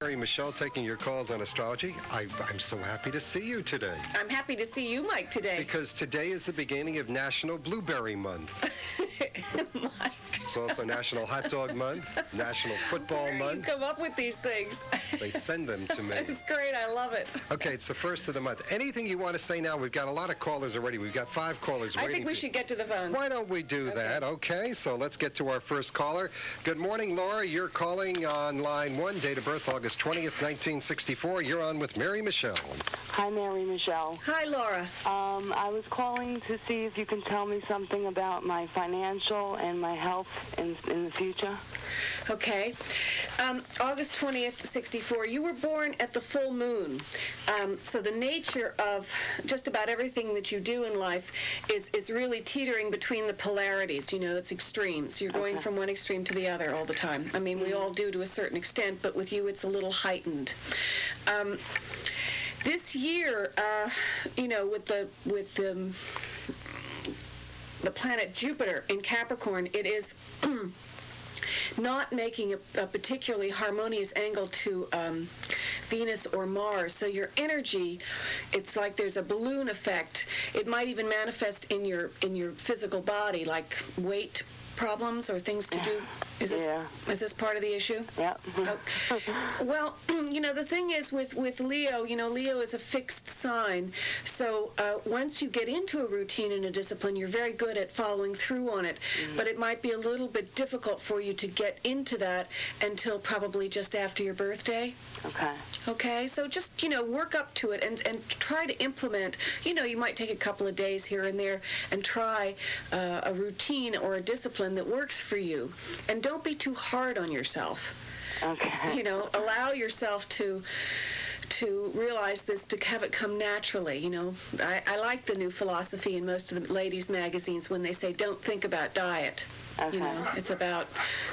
Mary Michele taking your calls on astrology. I'm so happy to see you today. I'm happy to see you, Mike, today. Because today is the beginning of National Blueberry Month. Mike. It's also National Hot Dog Month, National Football Where do you Month. come up with these things? They send them to me. It's great. I love it. Okay, it's the first of the month. Anything you want to say now? We've got a lot of callers already. We've got 5 callers waiting. I think we should get to the phones. Why don't we do that? Okay, so let's get to our first caller. Good morning, Laura. You're calling on line 1, date of birth August 20th, 1964. You're on with Mary Michele. Hi, Mary Michele. Hi, Laura. I was calling to see if you can tell me something about my financial and my health in the future. Okay. August 20th, 64. You were born at the full moon. So the nature of just about everything that you do in life is really teetering between the polarities. You know, it's extremes. You're going from one extreme to the other all the time. I mean, we all do to a certain extent, but with you it's a little heightened. This year, you know, with the planet Jupiter in Capricorn, it is not making a particularly harmonious angle to Venus or Mars. So your energy, it's like there's a balloon effect. It might even manifest in your physical body, like weight problems or things to do. Is this part of the issue? Yeah. Well, you know, the thing is with Leo, you know, Leo is a fixed sign. So once you get into a routine and a discipline, you're very good at following through on it. But it might be a little bit difficult for you to get into that until probably just after your birthday. Okay. Okay, so just, you know, work up to it and try to implement, you know, you might take a couple of days here and there and try a routine or a discipline that works for you. And don't be too hard on yourself. Okay. You know, allow yourself to realize this, to have it come naturally. You know, I like the new philosophy in most of the ladies' magazines when they say, don't think about diet. Okay. You know, it's about,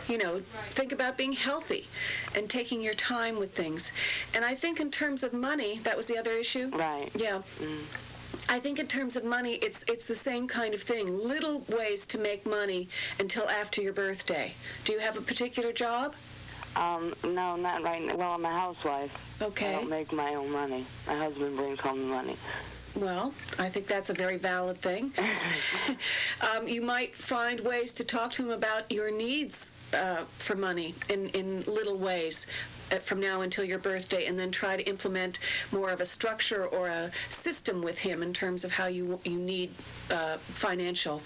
you know, think about being healthy and taking your time with things. And I think in terms of money, that was the other issue? Right. Yeah. I think in terms of money, it's the same kind of thing. Little ways to make money until after your birthday. Do you have a particular job? No, not right now. Well, I'm a housewife. Okay. I don't make my own money. My husband brings home the money. Well, I think that's a very valid thing. You might find ways to talk to him about your needs for money in little ways from now until your birthday, and then try to implement more of a structure or a system with him in terms of how you need financial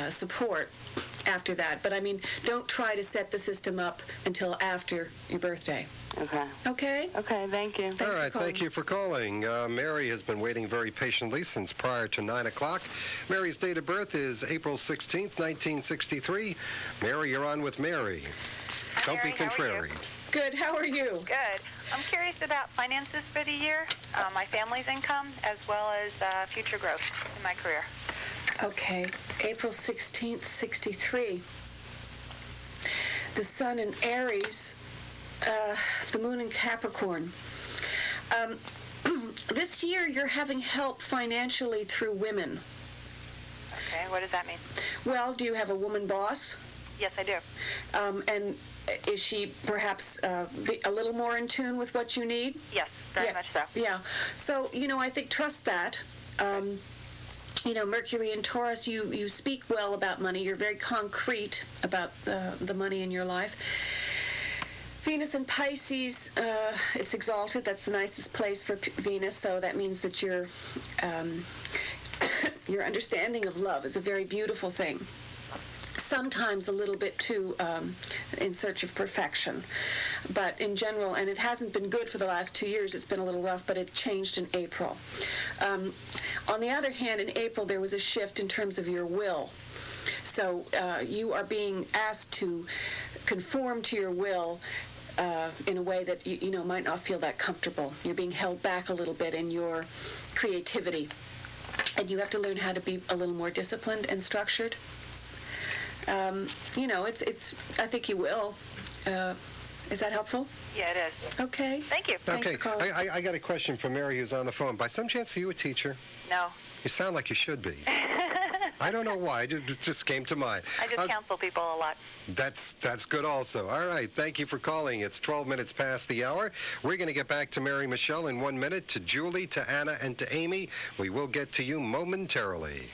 support after that. But I mean, don't try to set the system up until after your birthday. Okay. Okay? Okay, thank you. Thanks All right, for calling. thank you for calling. Mary has been waiting very patiently since prior to 9 o'clock. Mary's date of birth is April 16th, 1963. Mary, you're on with Mary. Don't be contrary. Good. How are you? Good. I'm curious about finances for the year, my family's income, as well as future growth in my career. Okay. April 16th, 63. The sun in Aries, the moon in Capricorn. This year you're having help financially through women. Okay, what does that mean? Well, do you have a woman boss? Yes, I do. And is she perhaps a little more in tune with what you need? Yes, very much so. Yeah. So, you know, I think trust that. You know, Mercury and Taurus, you speak well about money. You're very concrete about the money in your life. Venus and Pisces, it's exalted. That's the nicest place for Venus, so that means that your understanding of love is a very beautiful thing. Sometimes a little bit too in search of perfection. But in general, and it hasn't been good for the last 2 years, it's been a little rough, but it changed in April. On the other hand, in April, there was a shift in terms of your will. So you are being asked to conform to your will in a way that you know might not feel that comfortable. You're being held back a little bit in your creativity. And you have to learn how to be a little more disciplined and structured. You know, it's. I think you will. Is that helpful? Yeah, it is. Okay. Thank you. Thanks Okay, for calling. I got a question for Mary who's on the phone. By some chance, are you a teacher? No. You sound like you should be. I don't know why. It just came to mind. I just counsel people a lot. That's good also. All right. Thank you for calling. It's 12 minutes past the hour. We're going to get back to Mary Michele in 1 minute, to Julie, to Anna, and to Amy. We will get to you momentarily.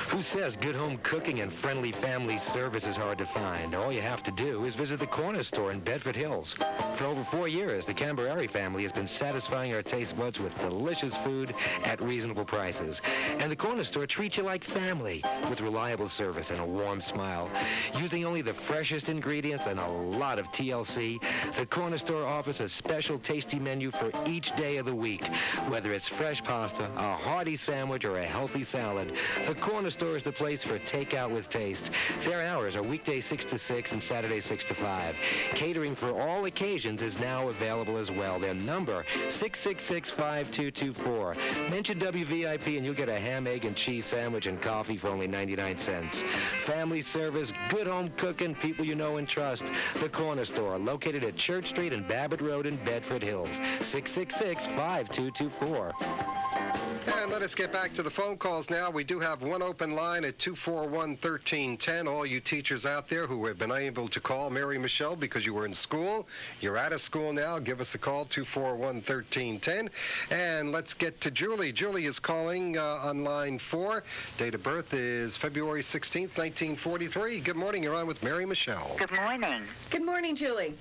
Who says good home cooking and friendly family service is hard to find? All you have to do is visit the Corner Store in Bedford Hills. For over 4 years, the Camberari family has been satisfying our taste buds with delicious food at reasonable prices. And the Corner Store treats you like family with reliable service and a warm smile. Using only the freshest ingredients and a lot of TLC, the Corner Store offers a special tasty menu for each day of the week. Whether it's fresh pasta, a hearty sandwich, or a healthy salad, the Corner Store is the place for takeout with taste. Their hours are weekdays 6 to 6 and Saturdays 6 to 5. Catering for all occasions is now available as well. Their number, 666-5224. Mention WVIP and you'll get a ham, egg, and cheese sandwich and coffee for only 99 cents. Family service, good home cooking, people you know and trust. The Corner Store, located at Church Street and Babbitt Road in Bedford Hills. 666-5224. And let us get back to the phone calls now. We do have one open line at 241-1310. All you teachers out there who have been able to call Mary Michele because you were in school, you're out of school now, give us a call, 241-1310. And let's get to Julie. Julie is calling on line 4. Date of birth is February 16th, 1943. Good morning. You're on with Mary Michele. Good morning. Good morning, Julie.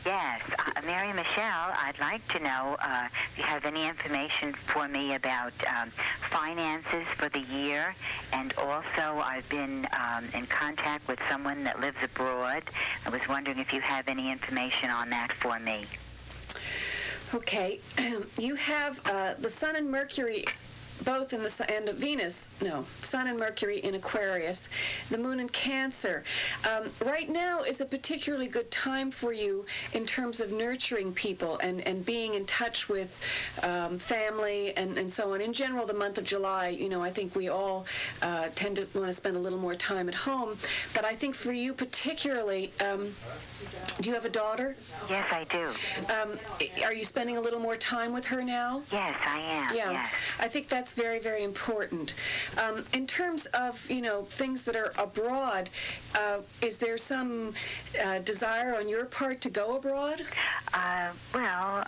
Yes, Mary Michele, I'd like to know if you have any information for me about finances for the year. And also, I've been in contact with someone that lives abroad. I was wondering if you have any information on that for me. Okay. You have the Sun and Mercury both in the Sun and Venus, no, Sun and Mercury in Aquarius, the Moon in Cancer. Right now is a particularly good time for you in terms of nurturing people and being in touch with family and so on. In general, the month of July, I think we all tend to want to spend a little more time at home. But I think for you particularly, do you have a daughter? Yes, I do. Are you spending a little more time with her now? Yes, I am. Yeah, yes. I think that's very, very important. In terms of, things that are abroad, is there some desire on your part to go abroad? Well, I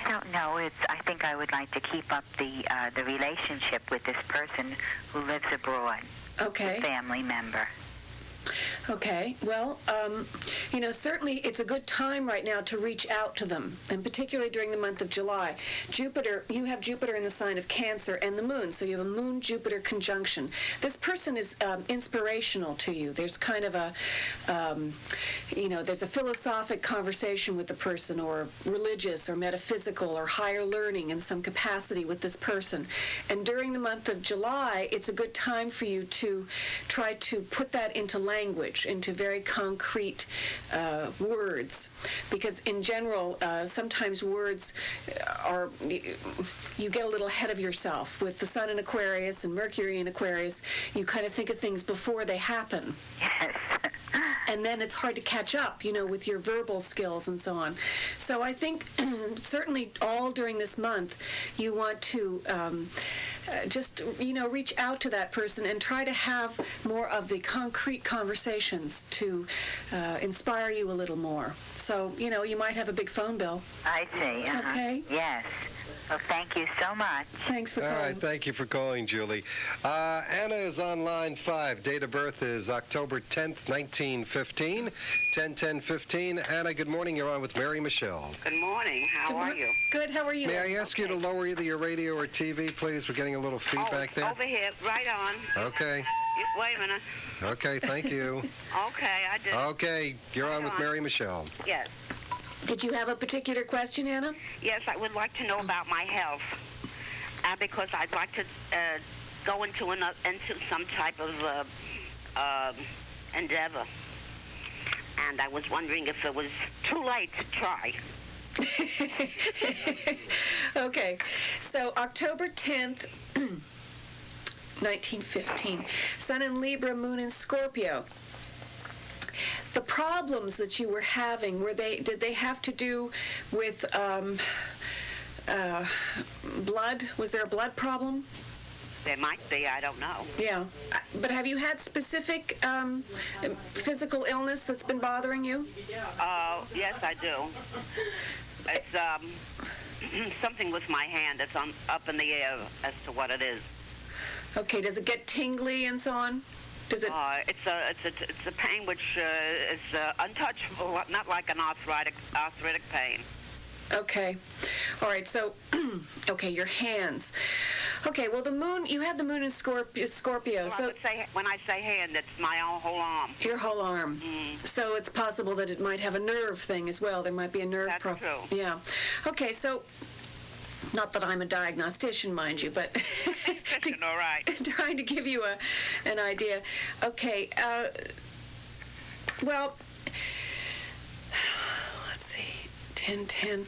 don't know. I think I would like to keep up the relationship with this person who lives abroad. Okay. A family member. Okay. Well, certainly it's a good time right now to reach out to them, and particularly during the month of July. You have Jupiter in the sign of Cancer and the Moon, so you have a Moon-Jupiter conjunction. This person is inspirational to you. There's kind of there's a philosophic conversation with the person, or religious or metaphysical or higher learning in some capacity with this person. And during the month of July, it's a good time for you to try to put that into language, into very concrete words, because in general, sometimes words you get a little ahead of yourself. With the Sun in Aquarius and Mercury in Aquarius, you kind of think of things before they happen. Yes. And then it's hard to catch up, with your verbal skills and so on. So I think certainly all during this month, you want to just, reach out to that person and try to have more of the concrete conversations to inspire you a little more. So, you might have a big phone bill. I see. Uh-huh. Okay. Yes. Well, thank you so much. Thanks for calling. All right, thank you for calling, Julie. Anna is on line 5. Date of birth is October 10th, 1915, 10-10-15. Anna, good morning. You're on with Mary Michele. Good morning. How are you? Good. How are you? May I ask you to lower either your radio or TV, please? We're getting a little feedback there. Over here, right on. Okay. Wait a minute. Okay, thank you. Okay, I did. Okay, you're on with Mary Michele. Yes. Did you have a particular question, Anna? Yes, I would like to know about my health, because I'd like to go into some type of endeavor, and I was wondering if it was too late to try. Okay, so October 10th, 1915, Sun in Libra, Moon in Scorpio. The problems that you were having, did they have to do with blood? Was there a blood problem? There might be. I don't know. Yeah. But have you had specific physical illness that's been bothering you? Yes, I do. It's something with my hand. It's up in the air as to what it is. Okay. Does it get tingly and so on? Does it? It's a pain which is untouchable, not like an arthritic pain. Okay. All right. So, okay, your hands. Okay. Well, the moon. You had the moon in Scorpio. Well, So when I say hand, it's my whole arm. your whole arm. So it's possible that it might have a nerve thing as well. There might be a nerve That's true. Yeah. Okay. So, not that I'm a diagnostician, mind you, but All right. trying to give you an idea. Okay. Well, let's see. 10.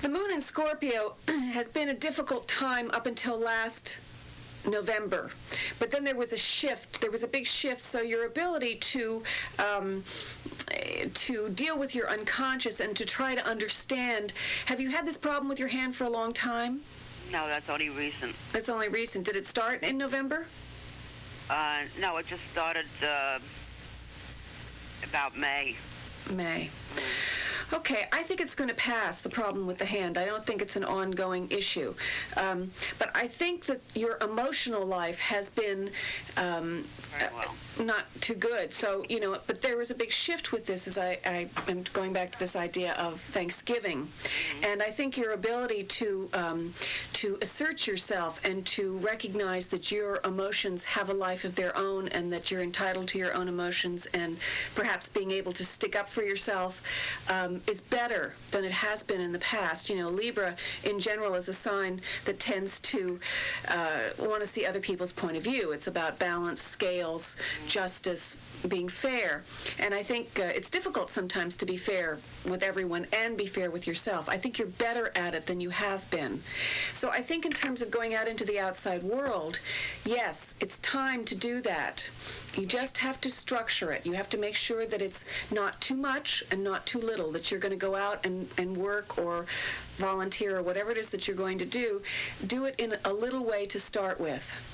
The moon in Scorpio has been a difficult time up until last November, but then there was a shift. There was a big shift, so your ability to deal with your unconscious and to try to understand. Have you had this problem with your hand for a long time? No, that's only recent. That's only recent. Did it start in November? No, it just started about May. May. Okay, I think it's going to pass, the problem with the hand. I don't think it's an ongoing issue. But I think that your emotional life has been Very well. not too good. So, but there was a big shift with this as I am going back to this idea of Thanksgiving. And I think your ability to assert yourself and to recognize that your emotions have a life of their own and that you're entitled to your own emotions and perhaps being able to stick up for yourself is better than it has been in the past. Libra in general is a sign that tends to want to see other people's point of view. It's about balance, scales, justice, being fair. And I think it's difficult sometimes to be fair with everyone and be fair with yourself. I think you're better at it than you have been. So I think in terms of going out into the outside world, yes, it's time to do that. You just have to structure it. You have to make sure that it's not too much and not too little, that you're going to go out and work or volunteer or whatever it is that you're going to do it in a little way to start with.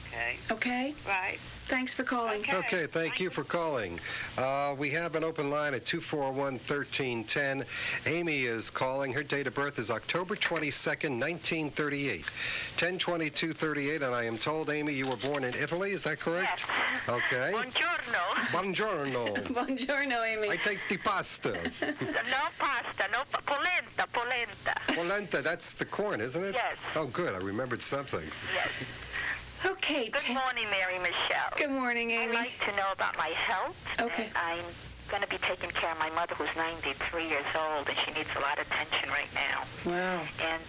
Okay. Okay? Right. Thanks for calling. Okay, thank you for calling. We have an open line at 241-1310. Amy is calling. Her date of birth is October 22nd, 1938. 10/22/38, and I am told, Amy, you were born in Italy. Is that correct? Yes. Okay. Buongiorno. Buongiorno. Buongiorno, Amy. I take the pasta. No pasta, no polenta. Polenta, that's the corn, isn't it? Yes. Oh, good. I remembered something. Yes. Okay. Good morning, Mary Michele. Good morning, Amy. I'd like to know about my health. Okay. And I'm going to be taking care of my mother, who's 93 years old, and she needs a lot of attention right now. Wow. And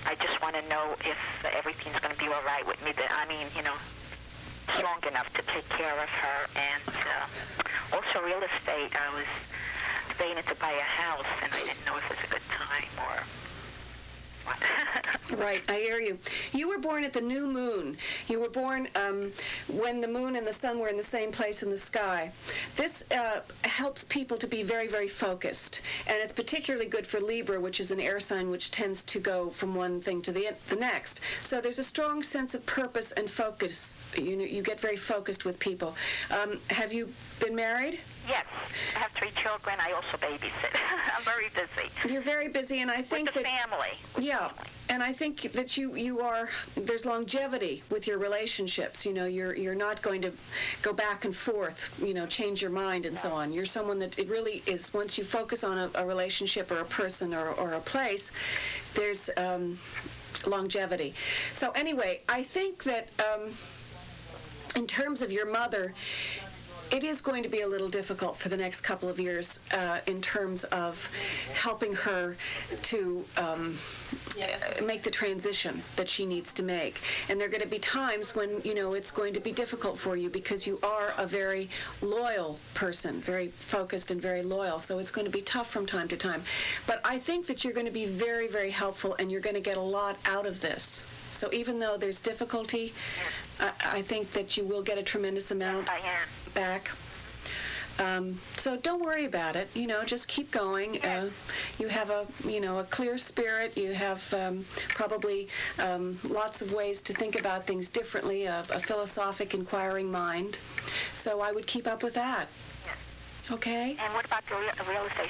I just want to know if everything's going to be all right with me. Long enough to take care of her. And also real estate. I was debating to buy a house, and I didn't know if it's a good time or what. Right, I hear you. You were born at the new moon. You were born when the moon and the sun were in the same place in the sky. This helps people to be very, very focused. And it's particularly good for Libra, which is an air sign which tends to go from one thing to the next. So there's a strong sense of purpose and focus. You get very focused with people. Have you been married? Yes. I have 3 children. I also babysit. I'm very busy. You're very busy, and I think with the family. Yeah, and I think that you are. There's longevity with your relationships. You're not going to go back and forth. Change your mind and so on. You're someone that it really is. Once you focus on a relationship or a person or a place, there's longevity. So anyway, I think that in terms of your mother, it is going to be a little difficult for the next couple of years in terms of helping her to make the transition that she needs to make. And there are going to be times when, it's going to be difficult for you because you are a very loyal person, very focused and very loyal. So it's going to be tough from time to time. But I think that you're going to be very, very helpful, and you're going to get a lot out of this. So even though there's difficulty, I think that you will get a tremendous amount back. So don't worry about it. Just keep going. You have a clear spirit. You have probably lots of ways to think about things differently, a philosophic, inquiring mind. So I would keep up with that. Yes. Okay? And what about the real estate?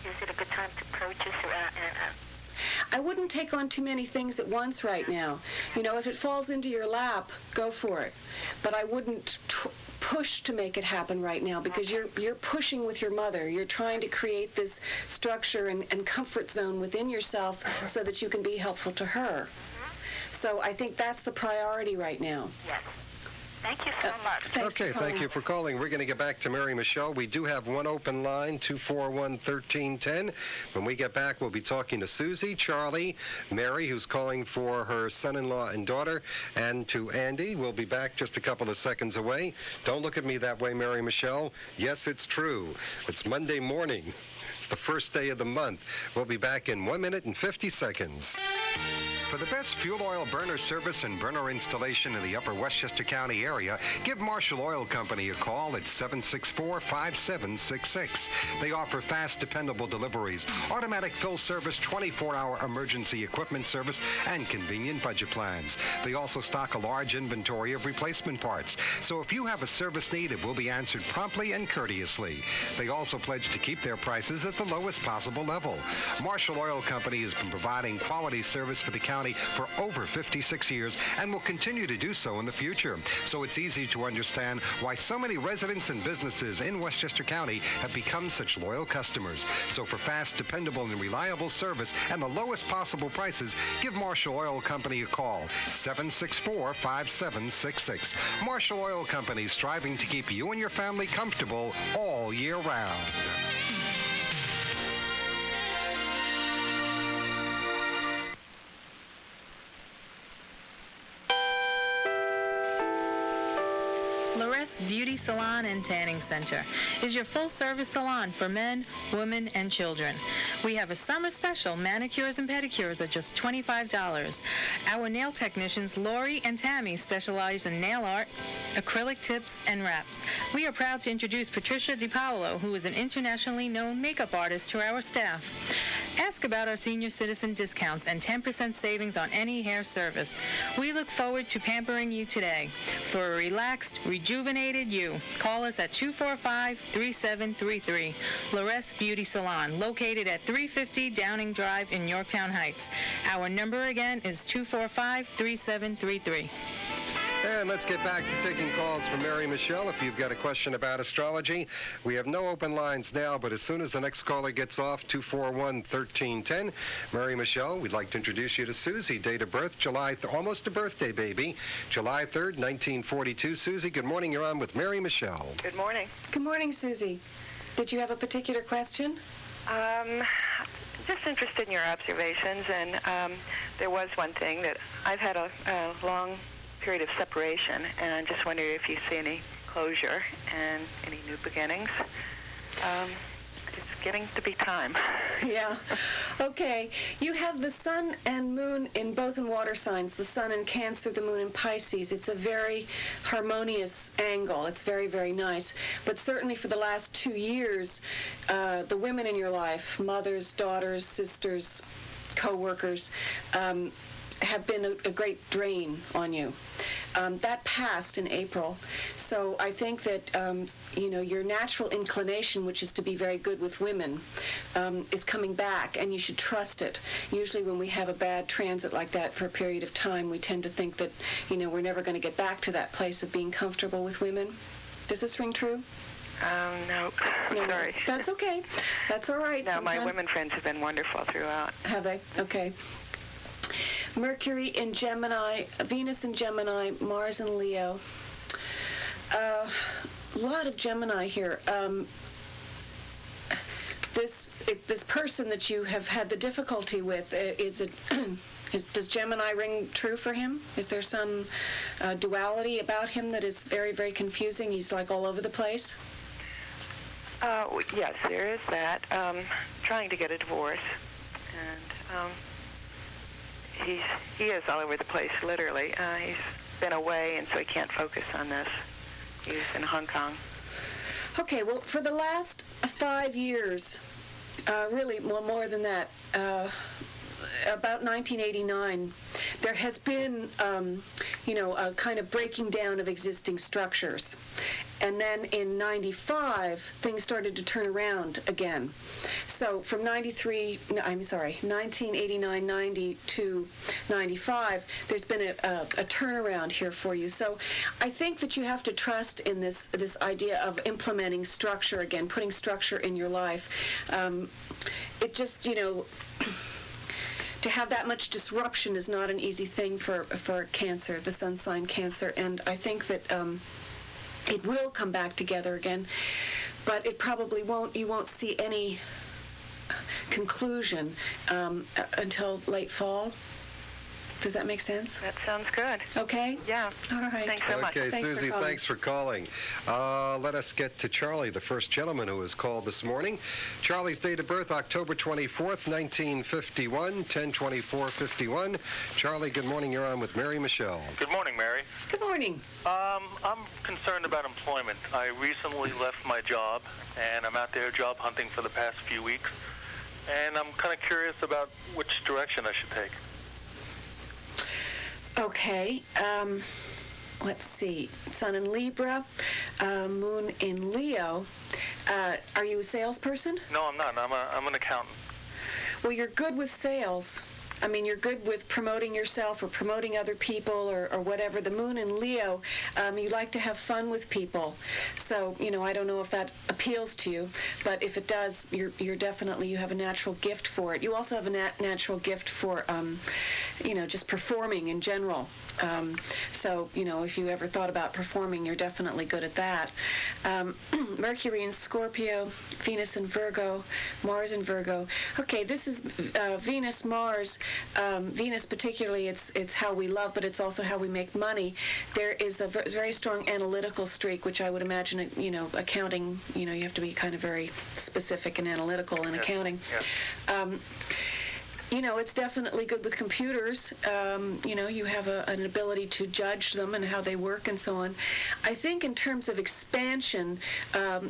Is it a good time to purchase? I wouldn't take on too many things at once right now. If it falls into your lap, go for it. But I wouldn't push to make it happen right now, because you're pushing with your mother. You're trying to create this structure and comfort zone within yourself so that you can be helpful to her. So I think that's the priority right now. Yes. Thank you so much. Okay, thank you for calling. We're going to get back to Mary Michele. We do have one open line, 241-1310. When we get back, we'll be talking to Susie, Charlie, Mary, who's calling for her son-in-law and daughter, and to Andy. We'll be back just a couple of seconds away. Don't look at me that way, Mary Michele. Yes, it's true. It's Monday morning. It's the first day of the month. We'll be back in 1 minute and 50 seconds. For the best fuel oil burner service and burner installation in the upper Westchester County area, give Marshall Oil Company a call at 764-5766. They offer fast, dependable deliveries, automatic fill service, 24-hour emergency equipment service, and convenient budget plans. They also stock a large inventory of replacement parts. So if you have a service need, it will be answered promptly and courteously. They also pledge to keep their prices at the lowest possible level. Marshall Oil Company has been providing quality service for the county for over 56 years and will continue to do so in the future. So it's easy to understand why so many residents and businesses in Westchester County have become such loyal customers. So for fast, dependable, and reliable service and the lowest possible prices, give Marshall Oil Company a call, 764-5766. Marshall Oil Company, striving to keep you and your family comfortable all year round. Beauty Salon and Tanning Center is your full-service salon for men, women, and children. We have a summer special. Manicures and pedicures are just $25. Our nail technicians, Lori and Tammy, specialize in nail art, acrylic tips, and wraps. We are proud to introduce Patricia DiPaolo, who is an internationally known makeup artist, to our staff. Ask about our senior citizen discounts and 10% savings on any hair service. We look forward to pampering you today. For a relaxed, rejuvenated you, call us at 245-3733. Loresse Beauty Salon, located at 350 Downing Drive in Yorktown Heights. Our number again is 245-3733. And let's get back to taking calls from Mary Michele. If you've got a question about astrology, we have no open lines now, but as soon as the next caller gets off, 241-1310. Mary Michele, we'd like to introduce you to Susie. Date of birth, almost a birthday baby, July 3rd, 1942. Susie, good morning. You're on with Mary Michele. Good morning. Good morning, Susie. Did you have a particular question? Just interested in your observations, and there was one thing that I've had a long period of separation, and I'm just wondering if you see any closure and any new beginnings. It's getting to be time. Yeah. Okay. You have the sun and moon both in water signs, the sun in Cancer, the moon in Pisces. It's a very harmonious angle. It's very, very nice. But certainly for the last 2 years, the women in your life, mothers, daughters, sisters, co-workers, have been a great drain on you. That passed in April. So I think that, your natural inclination, which is to be very good with women, is coming back, and you should trust it. Usually when we have a bad transit like that for a period of time, we tend to think that, we're never going to get back to that place of being comfortable with women. Does this ring true? No. Sorry. That's okay. That's all right. No, Sometimes... my women friends have been wonderful throughout. Have they? Okay. Mercury in Gemini, Venus in Gemini, Mars in Leo. A lot of Gemini here. This person that you have had the difficulty with, does Gemini ring true for him? Is there some duality about him that is very, very confusing? He's like all over the place? Yes, there is that. Trying to get a divorce, and he is all over the place, literally. He's been away, and so he can't focus on this. He's in Hong Kong. Okay, well, for the last 5 years, really, well, more than that, about 1989, there has been, a kind of breaking down of existing structures. And then in 95, things started to turn around again. So from 1989, 90 to 95, there's been a turnaround here for you. So I think that you have to trust in this idea of implementing structure again, putting structure in your life. It just, to have that much disruption is not an easy thing for Cancer, the sun sign Cancer. And I think that it will come back together again, but it probably won't. You won't see any conclusion until late fall. Does that make sense? That sounds good. Okay? Yeah. All right. Thanks so much. Okay, Thanks Susie, for calling. thanks for calling. Let us get to Charlie, the first gentleman who was called this morning. Charlie's date of birth, October 24th, 1951, 10/24/51. Charlie, good morning. You're on with Mary Michele. Good morning, Mary. Good morning. I'm concerned about employment. I recently left my job, and I'm out there job hunting for the past few weeks, and I'm kind of curious about which direction I should take. Okay. Let's see. Sun in Libra, Moon in Leo. Are you a salesperson? No, I'm not. I'm an accountant. Well, you're good with sales. I mean, you're good with promoting yourself or promoting other people or whatever. The Moon in Leo, you like to have fun with people. So, I don't know if that appeals to you, but if it does, you're definitely, you have a natural gift for it. You also have a natural gift for, just performing in general. So, if you ever thought about performing, you're definitely good at that. Mercury in Scorpio, Venus in Virgo, Mars in Virgo. Okay, this is Venus, Mars. Venus particularly, it's how we love, but it's also how we make money. There is a very strong analytical streak, which I would imagine, accounting, you have to be kind of very specific and analytical in accounting. Yeah. It's definitely good with computers. You have an ability to judge them and how they work and so on. I think in terms of expansion,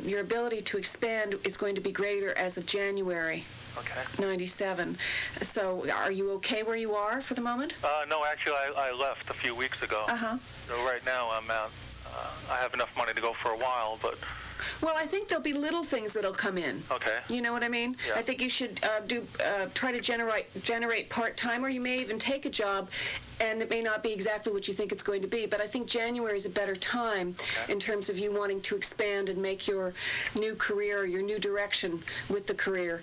your ability to expand is going to be greater as of January. Okay. 97. So are you okay where you are for the moment? No, actually, I left a few weeks ago. Uh-huh. So right now I'm out. I have enough money to go for a while, but... Well, I think there'll be little things that'll come in. Okay. You know what I mean? Yeah. I think you should try to generate part-time, or you may even take a job, and it may not be exactly what you think it's going to be. But I think January is a better time in terms of you wanting to expand and make your new career, your new direction with the career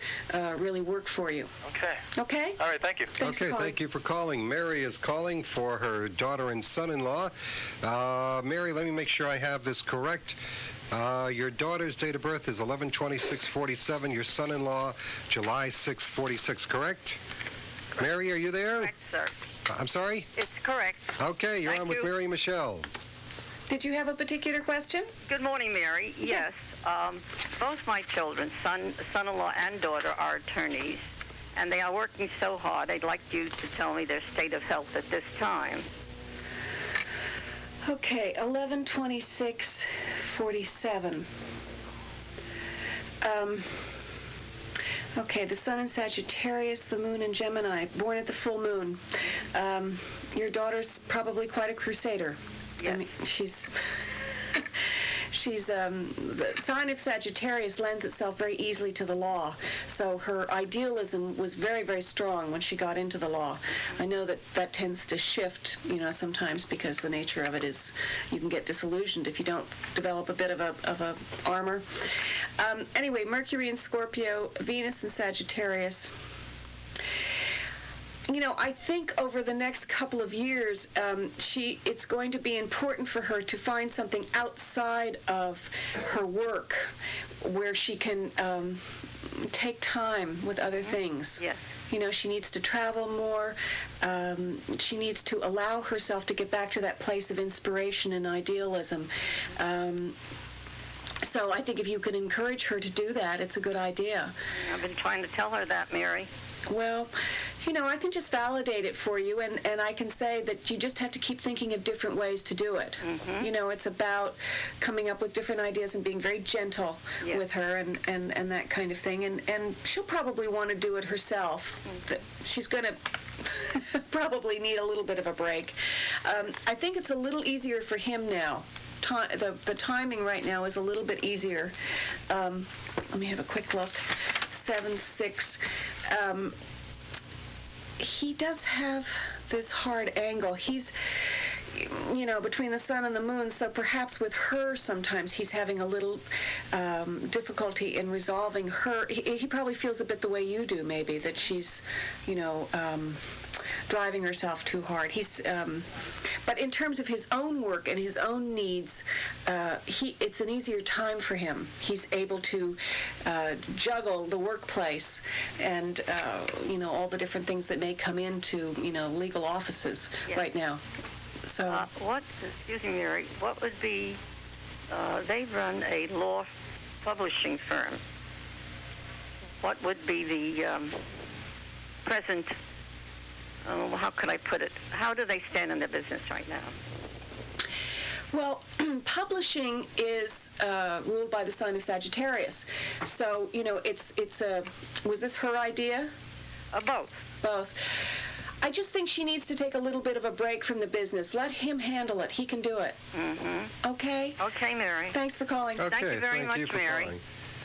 really work for you. Okay. Okay? All right, thank you. Thanks for Okay, calling. thank you for calling. Mary is calling for her daughter and son-in-law. Mary, let me make sure I have this correct. Your daughter's date of birth is 11/26/47. Your son-in-law, July 6/46, correct? Mary, are you there? Correct, sir. I'm sorry? It's correct. Okay, you're Thank on with you. Mary Michele. Did you have a particular question? Good morning, Mary. Yes. Both my children, son-in-law and daughter, are attorneys, and they are working so hard. I'd like you to tell me their state of health at this time. Okay, 11/26/47. Okay, the sun in Sagittarius, the moon in Gemini, born at the full moon. Your daughter's probably quite a crusader. Yes. I mean, she's the sign of Sagittarius lends itself very easily to the law. So her idealism was very, very strong when she got into the law. I know that tends to shift, sometimes because the nature of it is you can get disillusioned if you don't develop a bit of a armor. Anyway, Mercury in Scorpio, Venus in Sagittarius. I think over the next couple of years, it's going to be important for her to find something outside of her work where she can take time with other things. Yes. She needs to travel more. She needs to allow herself to get back to that place of inspiration and idealism. So I think if you can encourage her to do that, it's a good idea. I've been trying to tell her that, Mary. Well, I can just validate it for you, and I can say that you just have to keep thinking of different ways to do it. It's about coming up with different ideas and being very gentle with her and that kind of thing. And she'll probably want to do it herself. She's going to probably need a little bit of a break. I think it's a little easier for him now. The timing right now is a little bit easier. Let me have a quick look. 7-6. He does have this hard angle. He's, between the sun and the moon, so perhaps with her sometimes he's having a little difficulty in resolving her. He probably feels a bit the way you do, maybe, that she's, driving herself too hard. But in terms of his own work and his own needs, it's an easier time for him. He's able to juggle the workplace and, all the different things that may come into, legal offices right now. So, excuse me, Mary, what would be, they run a law publishing firm. What would be the present, how could I put it? How do they stand in their business right now? Well, publishing is ruled by the sign of Sagittarius. So, was this her idea? Both. Both. I just think she needs to take a little bit of a break from the business. Let him handle it. He can do it. Okay? Okay, Mary. Thanks for calling. Okay, thank you very much, Mary. Calling.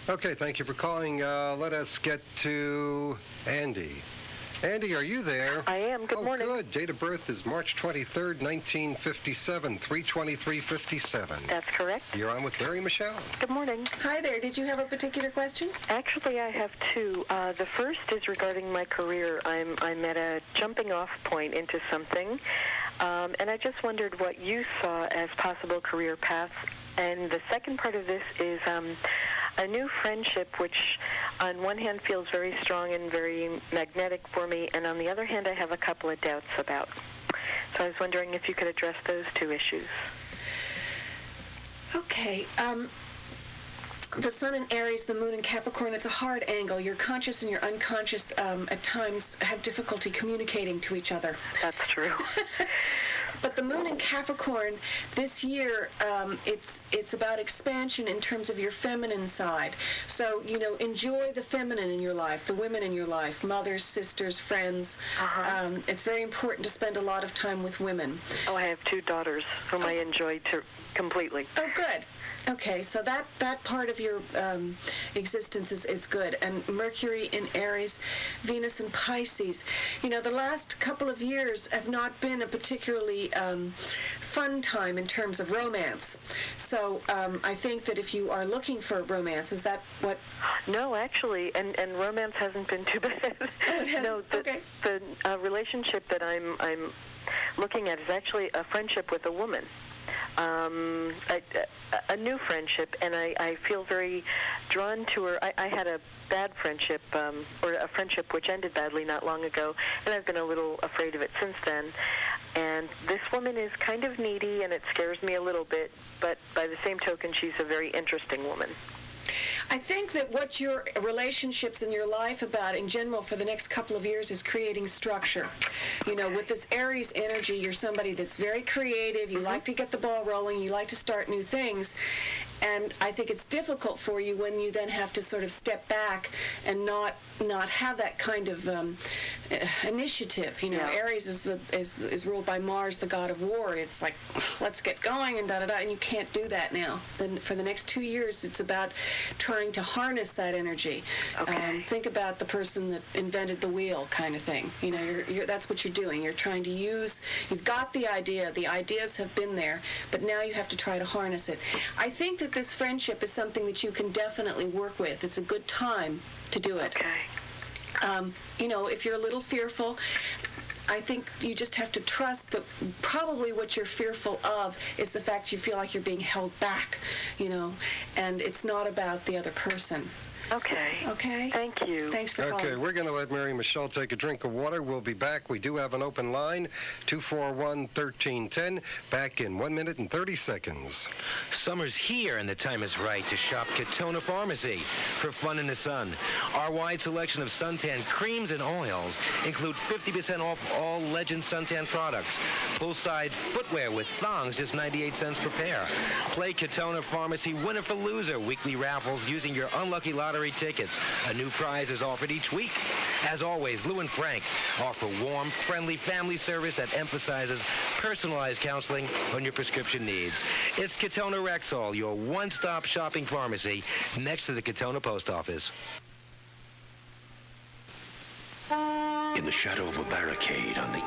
Okay, thank you for calling. Let us get to Andy. Andy, are you there? I am. Good morning. Good. Date of birth is March 23rd, 1957, 3/23/57. That's correct. You're on with Mary Michele. Good morning. Hi there. Did you have a particular question? Actually, I have two. The first is regarding my career. I'm at a jumping off point into something, and I just wondered what you saw as possible career paths. And the second part of this is a new friendship, which on one hand feels very strong and very magnetic for me, and on the other hand I have a couple of doubts about. So I was wondering if you could address those two issues. Okay. The sun in Aries, the moon in Capricorn, it's a hard angle. Your conscious and your unconscious at times have difficulty communicating to each other. That's true. But the moon in Capricorn this year, it's about expansion in terms of your feminine side. So, enjoy the feminine in your life, the women in your life, mothers, sisters, friends. It's very important to spend a lot of time with women. Oh, I have two daughters whom I enjoy completely. Oh, good. Okay, so that part of your existence is good. And Mercury in Aries, Venus in Pisces. The last couple of years have not been a particularly fun time in terms of romance. So I think that if you are looking for romance, is that what? No, actually, and romance hasn't been too bad. Oh, it hasn't? No, the relationship that I'm looking at is actually a friendship with a woman. A new friendship, and I feel very drawn to her. I had a bad friendship, or a friendship which ended badly not long ago, and I've been a little afraid of it since then. And this woman is kind of needy, and it scares me a little bit, but by the same token, she's a very interesting woman. I think that what your relationships in your life about in general for the next couple of years is creating structure. With this Aries energy, you're somebody that's very creative. You like to get the ball rolling. You like to start new things. And I think it's difficult for you when you then have to sort of step back and not have that kind of initiative. Aries is ruled by Mars, the god of war. It's like, let's get going and da-da-da, and you can't do that now. Then for the next 2 years, it's about trying to harness that energy. Okay. Think about the person that invented the wheel kind of thing. That's what you're doing. You're trying to you've got the idea. The ideas have been there, but now you have to try to harness it. I think that this friendship is something that you can definitely work with. It's a good time to do it. Okay. If you're a little fearful, I think you just have to trust that probably what you're fearful of is the fact you feel like you're being held back, and it's not about the other person. Okay. Okay? Thank you. Thanks for calling. Okay, we're going to let Mary Michele take a drink of water. We'll be back. We do have an open line, 241-1310. Back in 1 minute and 30 seconds. Summer's here, and the time is right to shop Katona Pharmacy for fun in the sun. Our wide selection of suntan creams and oils include 50% off all Legend suntan products. Full-side footwear with thongs, just 98 cents per pair. Play Katona Pharmacy Winner for Loser weekly raffles using your unlucky lottery tickets. A new prize is offered each week. As always, Lou and Frank offer warm, friendly family service that emphasizes personalized counseling on your prescription needs. It's Katona Rexall, your one-stop shopping pharmacy next to the Katona Post Office. In the shadow of a barricade on the